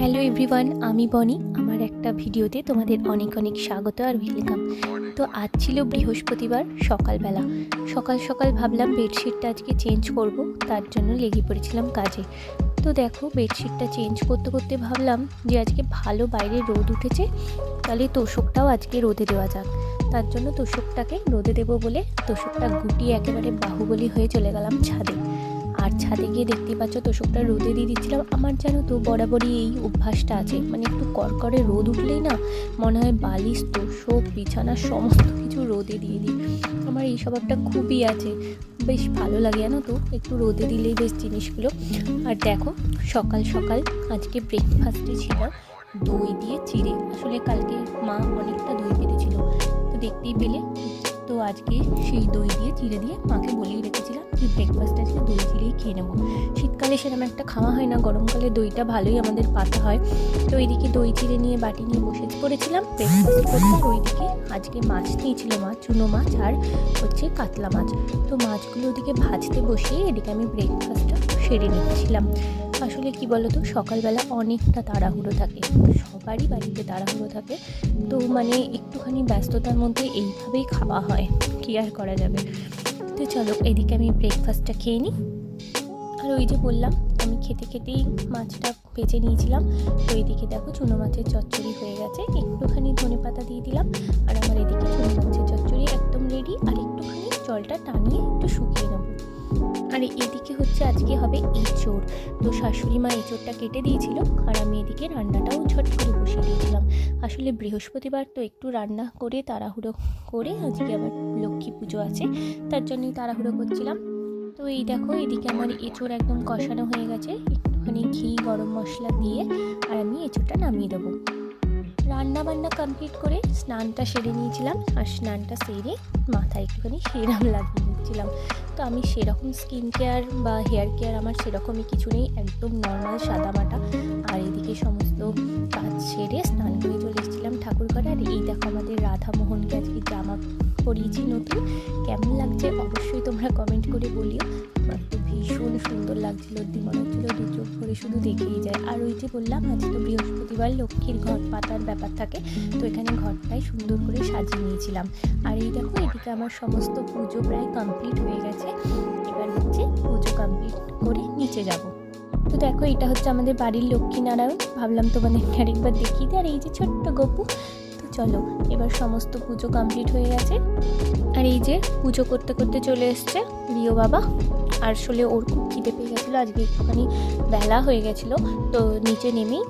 Hello everyone, আমি বনি। আমার একটা ভিডিওতে তোমাদের অনেক অনেক স্বাগত আর ওয়েলকাম। তো আজ ছিল বৃহস্পতিবার সকালবেলা। সকাল সকাল ভাবলাম বেডশিটটা আজকে চেঞ্জ করব, তার জন্য লেগে পড়েছিলাম কাজে। তো দেখো, বেডশিটটা চেঞ্জ করতে করতে ভাবলাম যে আজকে ভালো বাইরে রোদ উঠেছে, তাহলে তোষকটাও আজকে রোদে দেওয়া যাক। তার জন্য তোষকটাকে রোদে দেবো বলে তোষকটা গুটিয়ে একেবারে বাহুবলী হয়ে চলে গেলাম ছাদে। আর ছাদে গিয়ে দেখতেই পাচ্ছ তোষকটা রোদে দিয়ে দিচ্ছিলাম। আমার জানো তো বরাবরই এই অভ্যাসটা আছে, মানে একটু করকরে রোদ উঠলেই না মনে হয় বালিশ তোষক বিছানা সমস্ত কিছু রোদে দিয়ে দিই। আমার এই স্বভাবটা খুবই আছে, বেশ ভালো লাগে জানো তো, একটু রোদে দিলেই বেশ জিনিসগুলো। আর দেখো, সকাল সকাল আজকে ব্রেকফাস্টে ছিল দই দিয়ে চিড়ে। আসলে কালকে মা অনেকটা দই পেতেছিল, তো দেখতেই পেলে। তো আজকে সেই দই দিয়ে চিড়ে দিয়ে মাকে বলেই রেখেছিলাম যে ব্রেকফাস্টে আজকে দই চিড়েই খেয়ে নেবো। শীতকালে সেরকম একটা খাওয়া হয় না, গরমকালে দইটা ভালোই আমাদের পাতা হয়। তো এইদিকে দই চিড়ে নিয়ে বাটি নিয়ে বসে পড়েছিলাম ব্রেকফাস্ট করতে। আর ওইদিকে আজকে মাছ নিয়েছিল, মাছ চুনো মাছ আর হচ্ছে কাতলা মাছ। তো মাছগুলো ওদিকে ভাজতে বসিয়ে এদিকে আমি ব্রেকফাস্টটা সেরে নিচ্ছিলাম। আসলে কি বলতো, সকালবেলা অনেকটা তাড়াহুড়ো থাকে, সবারই বাড়িতে তাড়াহুড়ো থাকে। তো মানে একটুখানি ব্যস্ততার মধ্যে এইভাবেই খাওয়া হয়, কি আর করা যাবে। তো চলো এদিকে আমি ব্রেকফাস্টটা খেয়ে নিই। আর ওই যে বললাম, আমি খেতে খেতেই মাছটা ভেজে নিয়েছিলাম। তো এইদিকে দেখো চুনো মাছের চচ্চড়ি হয়ে গেছে, একটুখানি ধনেপাতা দিয়ে দিলাম। আর আমার এদিকে চুনো মাছের চচ্চড়ি একদম রেডি। আর একটুখানি জলটা টানিয়ে একটু শুকিয়ে নেবো। আর এদিকে হচ্ছে আজকে হবে এঁচোড়। তো শাশুড়ি মা এঁচোড়টা কেটে দিয়েছিল, আর আমি এদিকে রান্নাটাও ঝট করে বসিয়ে দিয়েছিলাম। আসলে বৃহস্পতিবার তো একটু রান্না করে তাড়াহুড়ো করে, আজকে আবার লক্ষ্মী পুজো আছে, তার জন্যই তাড়াহুড়ো করছিলাম। তো এই দেখো, এদিকে আমার এঁচোড় একদম কষানো হয়ে গেছে, একটুখানি ঘি গরম মশলা দিয়ে আর আমি এঁচোড়টা নামিয়ে দেবো। রান্না বান্না কমপ্লিট করে স্নানটা সেরে নিয়েছিলাম। আর স্নানটা সেরে মাথায় একটুখানি সেরাম লাগিয়ে নিচ্ছিলাম। তো আমি সেরকম স্কিন কেয়ার বা হেয়ার কেয়ার আমার সেরকমই কিছু নেই, একদম নর্মাল সাদামাটা। আর এদিকে সমস্ত কাজ সেরে স্নান করে চলে এসেছিলাম ঠাকুর ঘরে। আর এই দেখো, আমাদের রাধামোহনকে আজকে জামা পরিয়েছি নতুন। কেমন লাগছে অবশ্যই তোমরা কমেন্ট করে বলিও। আমার তো ভীষণ সুন্দর লাগছিল, মনে হচ্ছিল দু চোখ ভরে শুধু দেখেই যায়। আর ওই যে বললাম, আজ তো বৃহস্পতিবার লক্ষ্মীর ঘট পাতার ব্যাপার থাকে, তো এখানে ঘরটাই সুন্দর করে সাজিয়ে নিয়েছিলাম। আর এই দেখো, এদিকে আমার সমস্ত পুজো প্রায় কমপ্লিট হয়ে গেছে। এবার হচ্ছে পুজো কমপ্লিট করে নিচে যাব। তো দেখো, এটা হচ্ছে আমাদের বাড়ির লক্ষ্মীনারায়ণ, ভাবলাম তোমাদেরকে আরেকবার দেখিয়ে দিই। আর এই যে ছোট্ট গপু। তো চলো, এবার সমস্ত পুজো কমপ্লিট হয়ে গেছে। আর এই যে পুজো করতে করতে চলে এসছে রিও বাবা। আর আসলে ওর খুব খিদে পেয়ে গেছিলো, আজকে একটুখানি বেলা হয়ে গেছিলো, তো নিচে নেমেই